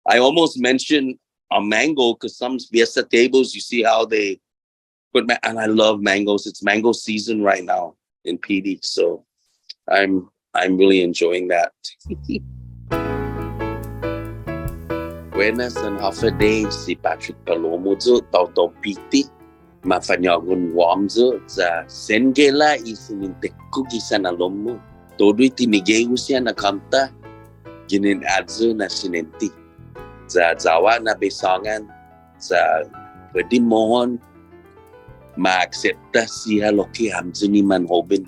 I almost mentioned a mango because some fiesta tables, you see how they put, and I love mangoes. It's mango season right now in PD. So I'm really enjoying that. Buenas and half a day, si Patrick Palomo zo, tau piti. Mafanyagun wamzo za Sen Gela isininteko gisanalomo. Todo itinigay siya na kanta. Ginin adzo na sinenti. Za zawa na besangan. Za pwede mohon ma-accepta siya loki hamzo ni manhobin.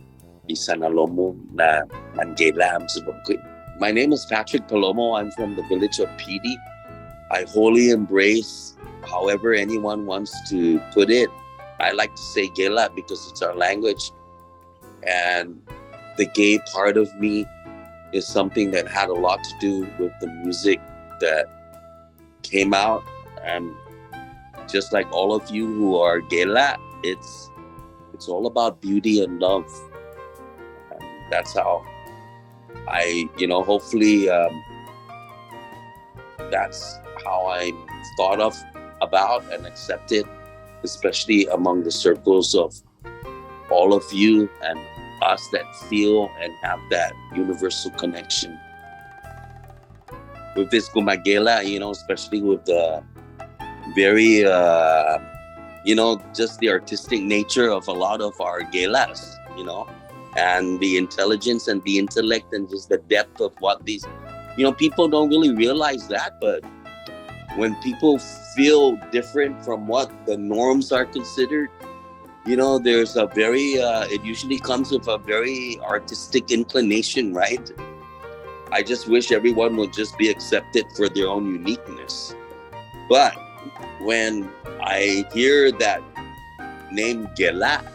Isanalomo na mangela hamzo bangkoy. My name is Patrick Palomo. I'm from the village of PD. I wholly embrace however anyone wants to put it. I like to say Gela because it's our language. And the gay part of me is something that had a lot to do with the music that came out. And just like all of you who are Gela, it's all about beauty and love. And that's how I, hopefully that's how I'm thought of about and accepted, especially among the circles of all of you and us that feel and have that universal connection. With this Gumagela, especially with the very, just the artistic nature of a lot of our Gelas, and the intelligence and the intellect and just the depth of what these, people don't really realize that, but when people feel different from what the norms are considered, there's a very, it usually comes with a very artistic inclination, right? I just wish everyone would just be accepted for their own uniqueness. But when I hear that name Gela,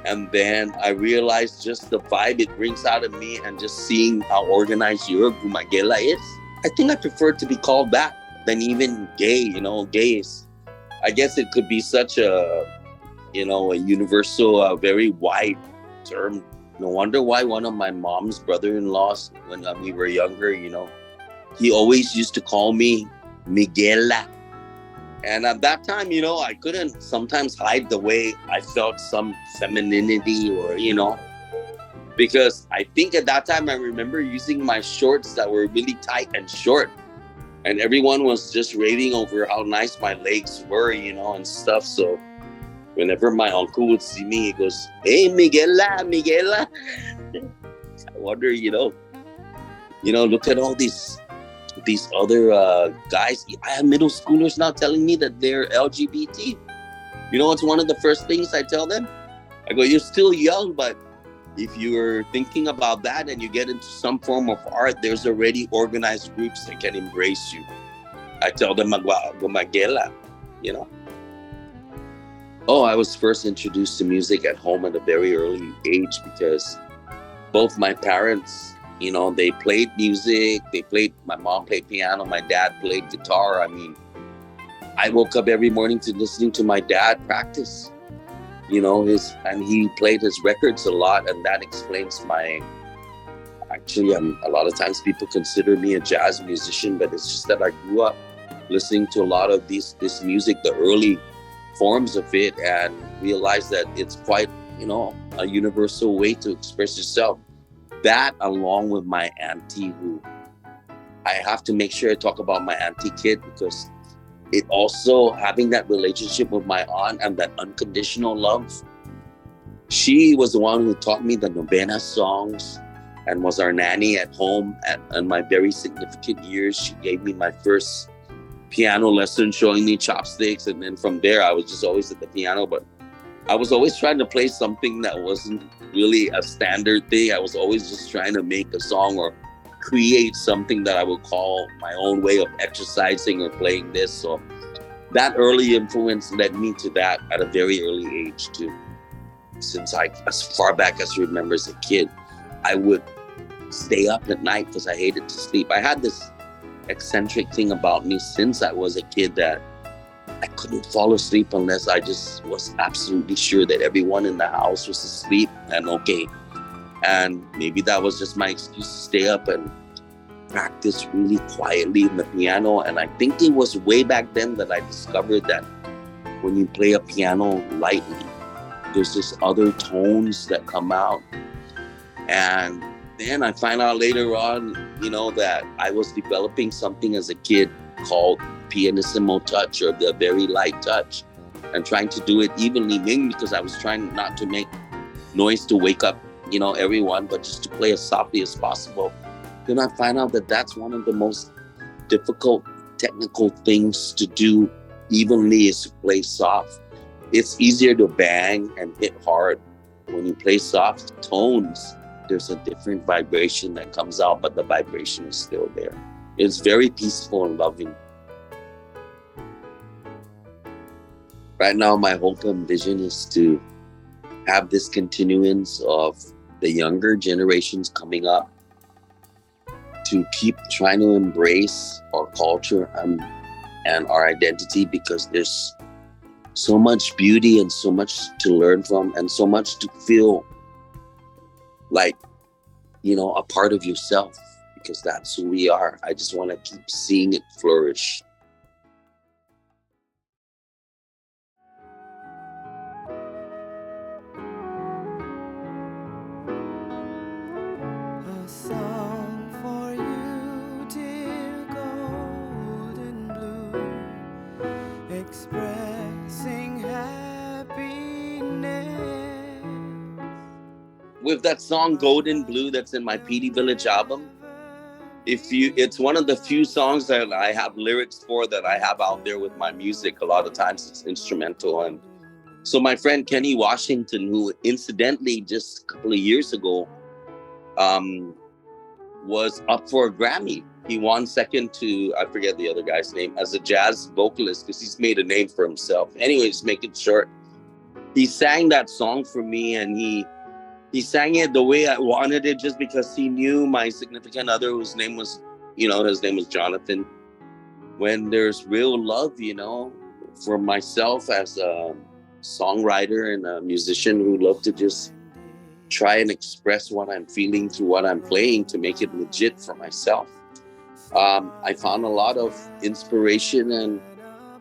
and then I realize just the vibe it brings out of me and just seeing how organized your Gumagela is, I think I prefer to be called that than even gay. Gay is, I guess it could be such a universal, very wide term. No wonder why one of my mom's brother-in-laws, when we were younger, he always used to call me Miguela. And at that time, I couldn't sometimes hide the way I felt some femininity or, because I think at that time I remember using my shorts that were really tight and short. And everyone was just raving over how nice my legs were, and stuff. So whenever my uncle would see me, he goes, "Hey, Miguela." I wonder, look at all these other guys. I have middle schoolers now telling me that they're LGBT. It's one of the first things I tell them. I go, "You're still young, but if you're thinking about that and you get into some form of art, there's already organized groups that can embrace you." I tell them, Gumagela, Oh, I was first introduced to music at home at a very early age because both my parents, they played music. My mom played piano, my dad played guitar. I mean, I woke up every morning to listening to my dad practice. And he played his records a lot, and that explains actually, a lot of times people consider me a jazz musician, but it's just that I grew up listening to a lot of this music, the early forms of it, and realized that it's quite, a universal way to express yourself. That, along with my auntie, who I have to make sure I talk about my auntie kid, because it also, having that relationship with my aunt and that unconditional love, she was the one who taught me the novena songs and was our nanny at home. In my very significant years, she gave me my first piano lesson, showing me chopsticks. And then from there, I was just always at the piano. But I was always trying to play something that wasn't really a standard thing. I was always just trying to make a song or create something that I would call my own way of exercising or playing this. So that early influence led me to that at a very early age too. Since as far back as I remember as a kid, I would stay up at night because I hated to sleep. I had this eccentric thing about me since I was a kid that I couldn't fall asleep unless I just was absolutely sure that everyone in the house was asleep and okay. And maybe that was just my excuse to stay up. And practice really quietly in the piano. And I think it was way back then that I discovered that when you play a piano lightly, there's just other tones that come out. And then I find out later on, that I was developing something as a kid called pianissimo touch, or the very light touch, and trying to do it evenly, maybe because I was trying not to make noise to wake up, everyone, but just to play as softly as possible. Then I find out that that's one of the most difficult technical things to do evenly, is to play soft. It's easier to bang and hit hard. When you play soft tones, there's a different vibration that comes out, but the vibration is still there. It's very peaceful and loving. Right now, my hope and vision is to have this continuance of the younger generations coming up to keep trying to embrace our culture and our identity, because there's so much beauty and so much to learn from, and so much to feel like, a part of yourself, because that's who we are. I just want to keep seeing it flourish. A song for you, dear golden blue, expressing happiness. With that song Golden Blue that's in my PD Village album, it's one of the few songs that I have lyrics for, that I have out there with my music. A lot of times it's instrumental. And so my friend Kenny Washington, who incidentally just a couple of years ago was up for a Grammy. He won second to, I forget the other guy's name, as a jazz vocalist, because he's made a name for himself. Anyways, make it short, he sang that song for me, and he sang it the way I wanted it, just because he knew my significant other, whose name was, his name was Jonathan. When there's real love, for myself as a songwriter and a musician who love to just try and express what I'm feeling through what I'm playing to make it legit for myself. I found a lot of inspiration and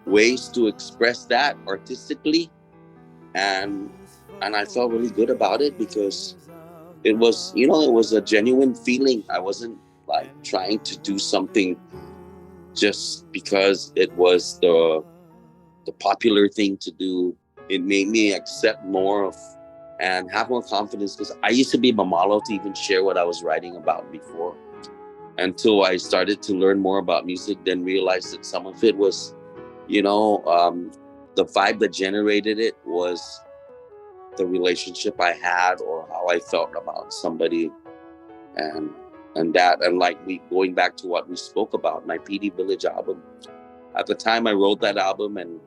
ways to express that artistically, and I felt really good about it, because it was, it was a genuine feeling. I wasn't like trying to do something just because it was the popular thing to do. It made me accept more of and have more confidence, because I used to be mamalo to even share what I was writing about before, until I started to learn more about music, then realized that some of it was, the vibe that generated it was the relationship I had, or how I felt about somebody, and like going back to what we spoke about, my PD Village album. At the time I wrote that album, and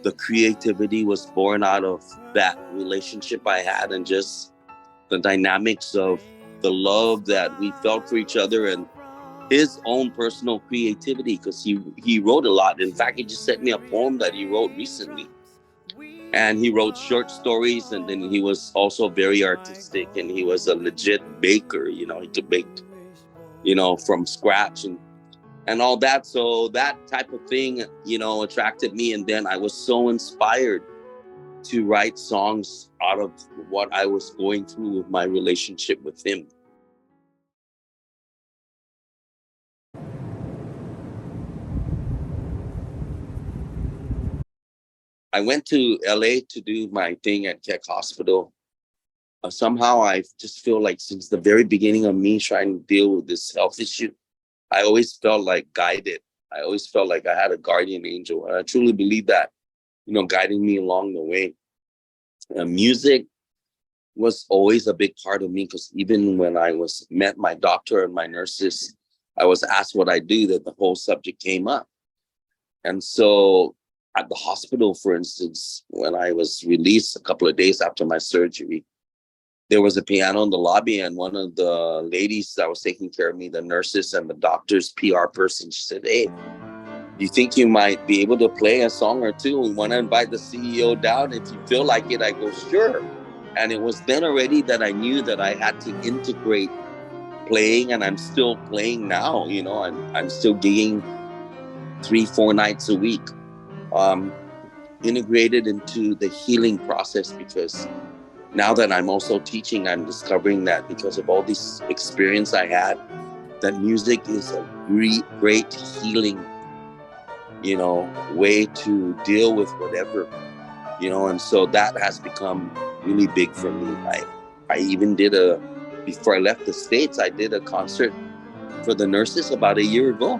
the creativity was born out of that relationship I had, and just the dynamics of the love that we felt for each other, and his own personal creativity, because he wrote a lot. In fact, he just sent me a poem that he wrote recently. And he wrote short stories, and then he was also very artistic, and he was a legit baker. He could bake, from scratch and all that. So that type of thing, attracted me. And then I was so inspired to write songs out of what I was going through with my relationship with him. I went to LA to do my thing at Keck Hospital. Somehow I just feel like since the very beginning of me trying to deal with this health issue, I always felt like guided. I always felt like I had a guardian angel. And I truly believe that, guiding me along the way. Music was always a big part of me, because even when I met my doctor and my nurses, I was asked what I do, that the whole subject came up. And so at the hospital, for instance, when I was released a couple of days after my surgery, there was a piano in the lobby, and one of the ladies that was taking care of me, the nurses and the doctor's PR person, she said, "Hey, do you think you might be able to play a song or two? We want to invite the CEO down if you feel like it." I go, "Sure." And it was then already that I knew that I had to integrate playing, and I'm still playing now. You know, I'm still gigging 3-4 nights a week. Integrated into the healing process, because now that I'm also teaching, I'm discovering that because of all this experience I had, that music is a great healing, you know, way to deal with whatever, you know, and so that has become really big for me. I even did before I left the States, I did a concert for the nurses about a year ago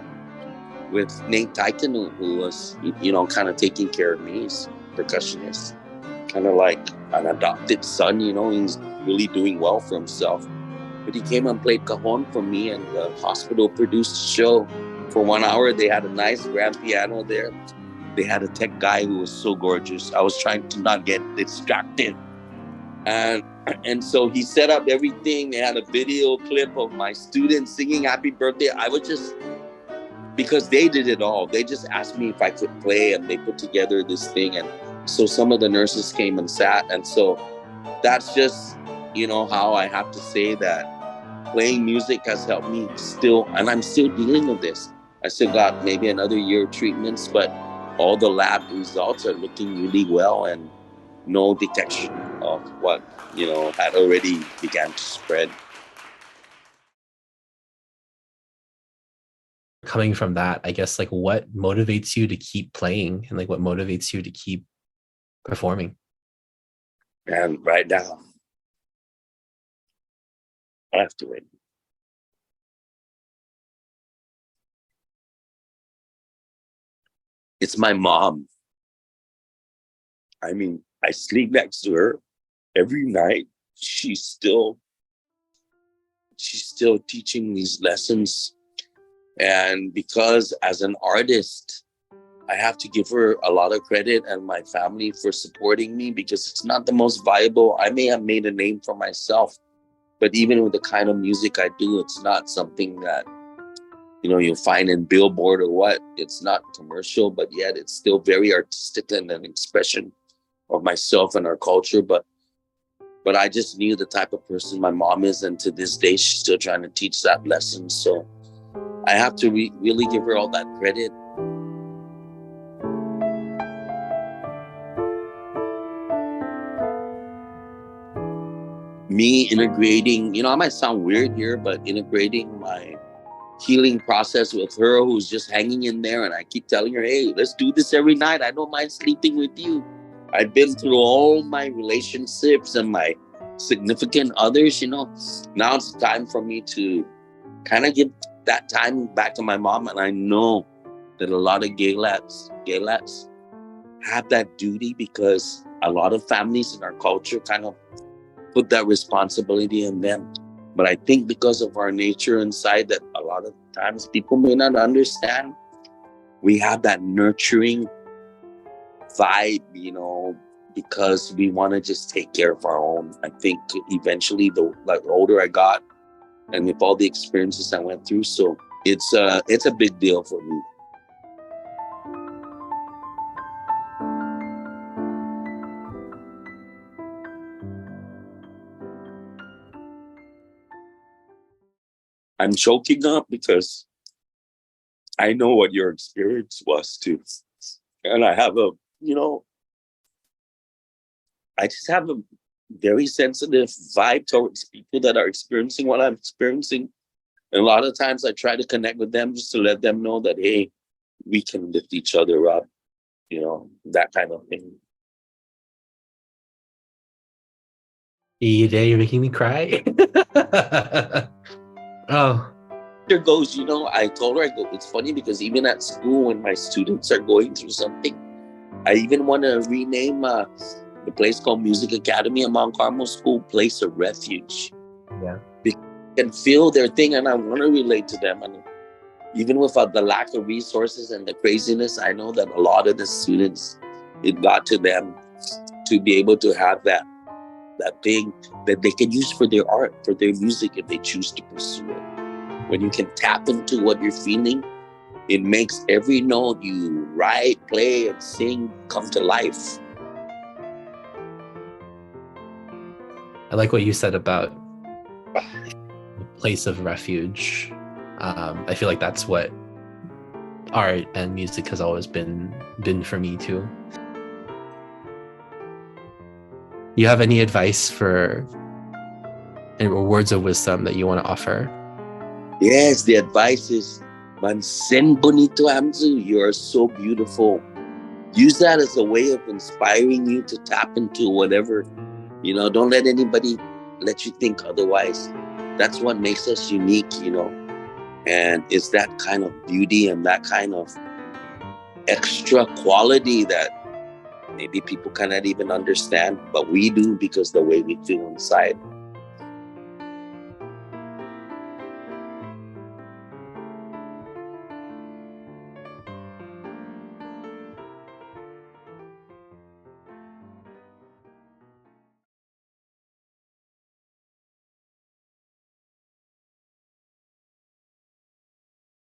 with Nate Titan, who was, you know, kind of taking care of me. He's a percussionist, kind of like an adopted son, you know. He's really doing well for himself. But he came and played cajon for me, and the hospital produced a show for 1 hour. They had a nice grand piano there. They had a tech guy who was so gorgeous. I was trying to not get distracted. And so he set up everything. They had a video clip of my students singing happy birthday. I was just, because they did it all. They just asked me if I could play, and they put together this thing. And so some of the nurses came and sat. And so that's just, you know, how I have to say that playing music has helped me still, and I'm still dealing with this. I still got maybe another year of treatments, but all the lab results are looking really well, and no detection of what, you know, had already began to spread. Coming from that, I guess, like, what motivates you to keep playing, and like what motivates you to keep performing? And right now, I have to wait. It's my mom. I mean, I sleep next to her every night. She's still teaching these lessons. And because as an artist, I have to give her a lot of credit, and my family for supporting me, because it's not the most viable. I may have made a name for myself, but even with the kind of music I do, it's not something that, you know, you'll find in Billboard or what. It's not commercial, but yet it's still very artistic and an expression of myself and our culture. But I just knew the type of person my mom is, and to this day, she's still trying to teach that lesson. So I have to really give her all that credit. Me integrating, you know, I might sound weird here, but integrating my healing process with her, who's just hanging in there, and I keep telling her, hey, let's do this every night. I don't mind sleeping with you. I've been through all my relationships and my significant others, you know. Now it's time for me to kind of give that time back to my mom. And I know that a lot of Gelats have that duty, because a lot of families in our culture kind of put that responsibility in them. But I think because of our nature inside, that a lot of times people may not understand, we have that nurturing vibe, you know, because we want to just take care of our own. I think eventually, the older I got, and with all the experiences I went through, so it's a big deal for me. I'm choking up because I know what your experience was too. And I have I just have a very sensitive vibe towards people that are experiencing what I'm experiencing. And a lot of times I try to connect with them just to let them know that, hey, we can lift each other up, you know, that kind of thing. You're making me cry. Oh. There goes, you know, I told her, it's funny because even at school, when my students are going through something, I even want to rename the place called Music Academy at Mount Carmel School, Place of Refuge. Yeah. They can feel their thing, and I want to relate to them. And even without the lack of resources and the craziness, I know that a lot of the students, it got to them to be able to have that thing that they can use for their art, for their music, if they choose to pursue it. When you can tap into what you're feeling, it makes every note you write, play, and sing come to life. I like what you said about place of refuge. I feel like that's what art and music has always been for me too. You have any advice or words of wisdom that you want to offer? Yes, the advice is, Sen Bonita Hamyo, you are so beautiful. Use that as a way of inspiring you to tap into whatever. Don't let anybody let you think otherwise. That's what makes us unique, and it's that kind of beauty and that kind of extra quality that maybe people cannot even understand, but we do, because the way we feel inside.